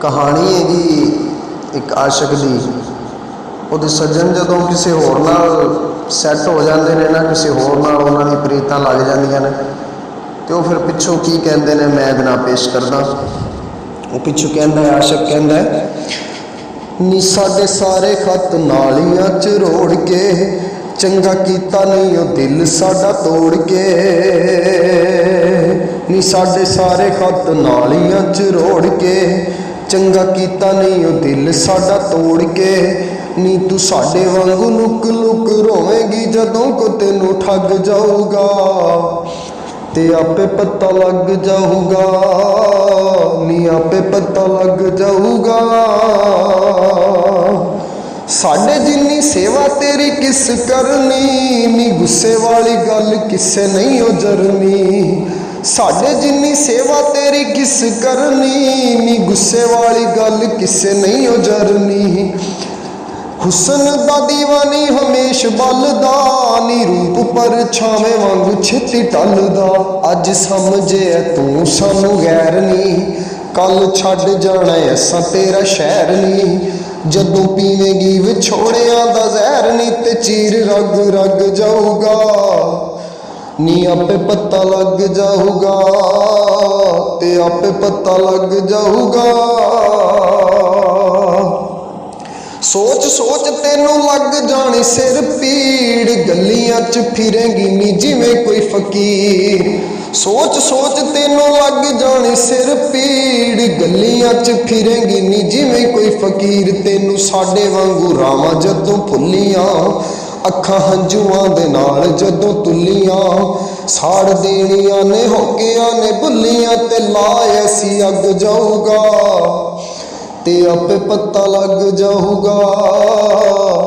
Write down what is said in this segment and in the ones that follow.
कहानी है जी एक आशिक दी। ਉਹਦੇ सज्जन ਜਦੋਂ ਕਿਸੇ ਹੋਰ ਨਾਲ ਸੈੱਟ ਹੋ ਜਾਂਦੇ ਨੇ ਨਾ, ਕਿਸੇ ਹੋਰ ਨਾਲ ਉਹਨਾਂ ਦੀ ਪ੍ਰੀਤਾਂ ਲੱਗ ਜਾਂਦੀਆਂ ਨੇ, ਤੇ ਉਹ ਫਿਰ ਪਿੱਛੋਂ ਕੀ ਕਹਿੰਦੇ ਨੇ ਮੈਂ ਇਹਦੇ ਨਾਲ ਪੇਸ਼ ਕਰਦਾ। ਉਹ ਪਿੱਛੋਂ ਕਹਿੰਦਾ ਹੈ, ਆਸ਼ਿਕ ਕਹਿੰਦਾ ਹੈ, ਨੀ ਸਾਡੇ ਸਾਰੇ ਖੱਤ ਨਾਲੀਆਂ 'ਚ ਰੋੜ ਕੇ, ਚੰਗਾ ਕੀਤਾ ਨਹੀਂ ਉਹ ਦਿਲ ਸਾਡਾ ਤੋੜ ਕੇ। ਨੀ ਸਾਡੇ ਸਾਰੇ ਖੱਤ ਨਾਲੀਆਂ 'ਚ ਰੋੜ ਕੇ, ਚੰਗਾ ਕੀਤਾ ਨਹੀਂ ਉਹ ਦਿਲ ਸਾਡਾ ਤੋੜ ਕੇ। ਨੀ ਤੂੰ ਸਾਡੇ ਵਾਂਗੂ ਲੁਕ ਲੁਕ ਰੋਵੇਂਗੀ ਜਦੋਂ ਕੋ ਤੈਨੂੰ ਠੱਗ ਜਾਊਗਾ, ਤੇ ਆਪੇ ਪਤਾ ਲੱਗ ਜਾਊਗਾ। ਨੀ ਆਪੇ ਪਤਾ ਲੱਗ ਜਾਊਗਾ। ਸਾਡੇ ਜਿੰਨੀ ਸੇਵਾ ਤੇਰੀ ਕਿਸ ਕਰਨੀ, ਨੀ ਗੁੱਸੇ ਵਾਲੀ ਗੱਲ ਕਿਸੇ ਨਹੀਂ ਉਹ ਜਰਨੀ। ਸਾਡੇ ਜਿੰਨੀ ਸੇਵਾ ਤੇਰੀ ਕਿਸ ਕਰਨੀ, ਨੀ ਗੁੱਸੇ ਵਾਲੀ ਗੱਲ ਕਿਸੇ ਨਹੀਂ ਉਹ ਜਰਨੀ। ਹੁਸਨ ਦਾ ਦੀਵਾਨੀ ਹਮੇਸ਼ ਬਲਦਾ, ਨੀ ਰੂਪ ਪਰਛਾਵੇਂ ਵਾਂਗੂ ਛੇਤੀ ਟਲਦਾ। ਅੱਜ ਸਮਝਿਆ ਤੂੰ ਸਾਨੂੰ ਗੈਰ ਨੀ, ਕੱਲ ਛੱਡ ਜਾਣਾ ਅਸਾਂ ਤੇਰਾ ਸ਼ਹਿਰ ਨੀ। ਜਦੋਂ ਪੀਵੇਂਗੀ ਵਿਛੋੜਿਆਂ ਦਾ ਜ਼ਹਿਰ ਨੀ, ਤੇ ਚੀਰ ਰਗ ਰਗ ਜਾਊਗਾ। ਨੀ ਆਪੇ ਪਤਾ ਲੱਗ ਜਾਊਗਾ, ਤੇ ਆਪੇ ਪਤਾ ਲੱਗ ਜਾਊਗਾ। ਸੋਚ ਸੋਚ ਤੈਨੂੰ ਲੱਗ ਜਾਣੀ ਸਿਰ ਪੀੜ, ਗਲੀਆਂ 'ਚ ਫਿਰੇਂਗੀ ਨੀ ਜਿਵੇਂ ਕੋਈ ਫਕੀਰ। ਸੋਚ ਸੋਚ ਤੈਨੂੰ ਲੱਗ ਜਾਣੀ ਸਿਰ ਪੀੜ, ਗਲੀਆਂ 'ਚ ਫਿਰੇਂਗੀ ਨੀ ਜਿਵੇਂ ਕੋਈ ਫਕੀਰ। ਤੈਨੂੰ ਸਾਡੇ ਵਾਂਗੂ ਰਾਵਾਂ ਜਦੋਂ ਭੁੱਲੀਆਂ, ਅੱਖਾਂ ਹੰਝੂਆਂ ਦੇ ਨਾਲ ਜਦੋਂ ਤੁੱਲੀਆਂ। ਸਾੜ ਦੇਣੀਆਂ ਨੇ ਹੋਕਿਆਂ ਨੇ ਬੁੱਲੀਆਂ, ਤੇ ਲਾ ਐਸੀ ਅੱਗ ਜਾਊਗਾ, ਤੇ ਆਪੇ ਪਤਾ ਲੱਗ ਜਾਊਗਾ।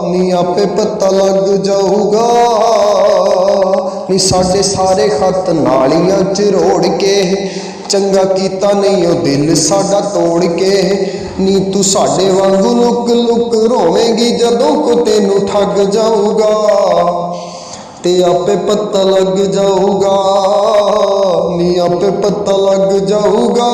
ਨੀ ਆਪੇ ਪਤਾ ਲੱਗ ਜਾਊਗਾ। ਨੀ ਸਾਡੇ ਸਾਰੇ ਖੱਤ ਨਾਲੀਆਂ 'ਚ ਰੋੜ ਕੇ, ਚੰਗਾ ਕੀਤਾ ਨਹੀਂ ਉਹ ਦਿਲ ਸਾਡਾ ਤੋੜ ਕੇ। ਨੀ ਤੂੰ ਸਾਡੇ ਵਾਂਗੂ ਲੁਕ ਲੁਕ ਰੋਵੇਂਗੀ ਜਦੋਂ ਕੋ ਤੈਨੂੰ ਠੱਗ ਜਾਊਗਾ, ਤੇ ਆਪੇ ਪਤਾ ਲੱਗ ਜਾਊਗਾ। ਨੀ ਆਪੇ ਪਤਾ ਲੱਗ ਜਾਊਗਾ।